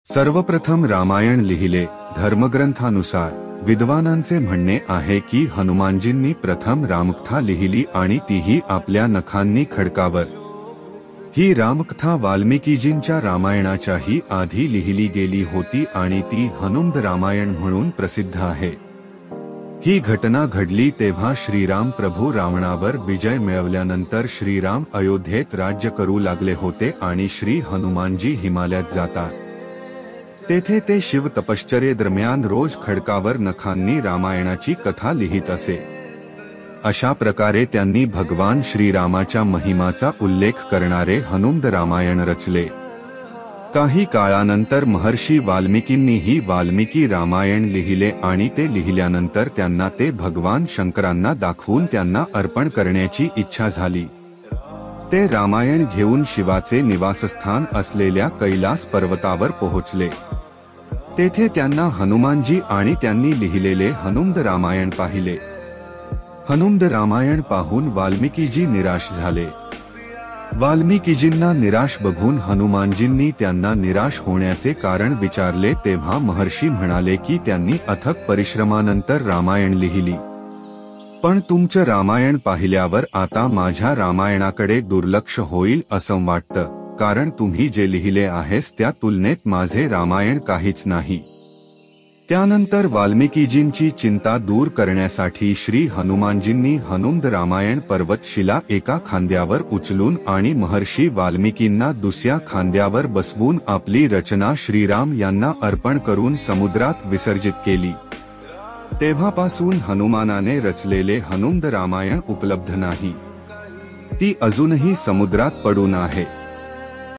सर्वप्रथम रामायण लिहिले. धर्मग्रंथानुसार विद्वानांचे म्हणणे आहे की हनुमानजींनी प्रथम रामकथा लिहिली आणि तीही आपल्या नखांनी खडकावर. ही रामकथा वाल्मिकीजींच्या रामायणाच्याही आधी लिहिली गेली होती आणि ती हनुमद रामायण म्हणून प्रसिद्ध आहे. ही घटना घडली तेव्हा श्रीराम प्रभू रावणावर विजय मिळवल्यानंतर श्रीराम अयोध्येत राज्य करू लागले होते आणि श्री हनुमानजी हिमालयात जातात. तेथे ते शिव तपश्चर्येदरम्यान रोज खडकावर नखांनी रामायणाची कथा लिहित असे. अशा प्रकारे त्यांनी भगवान श्रीरामाच्या महिमाचा उल्लेख करणारे हनुमद रामायण रचले. काही काळानंतर महर्षी वाल्मिकींनीही वाल्मिकी रामायण लिहिले आणि ते लिहिल्यानंतर त्यांना ते भगवान शंकरांना दाखवून त्यांना अर्पण करण्याची इच्छा झाली. ते रामायण घेऊन शिवाचे निवासस्थान असलेल्या कैलास पर्वतावर पोहोचले. तेथे त्यांना हनुमानजी आणि त्यांनी लिहिलेले हनुमद रामायण पाहिले. हनुमद रामायण पाहून वाल्मिकीजी निराश झाले. वाल्मिकीजींना निराश बघून हनुमानजींनी त्यांना निराश होण्याचे कारण विचारले तेव्हा महर्षी म्हणाले की त्यांनी अथक परिश्रमानंतर रामायण लिहिली. पण तुमचं रामायण पाहिल्यावर आता माझ्या रामायणाकडे दुर्लक्ष होईल असं वाटतं, कारण तुम्ही जे लिहिले आहेस त्या तुलनेत माझे रामायण काहीच नाही. त्यानंतर वाल्मिकीजींची चिंता दूर करण्यासाठी श्री हनुमानजींनी हनुमद रामायण पर्वतशिला एका खांद्यावर उचलून आणि महर्षी वाल्मिकींना दुसऱ्या खांद्यावर बसवून आपली रचना श्रीराम यांना अर्पण करून समुद्रात विसर्जित केली. तेव्हापासून हनुमानाने रचलेले हनुमद रामायण उपलब्ध नाही. ती अजूनही समुद्रात पडून आहे.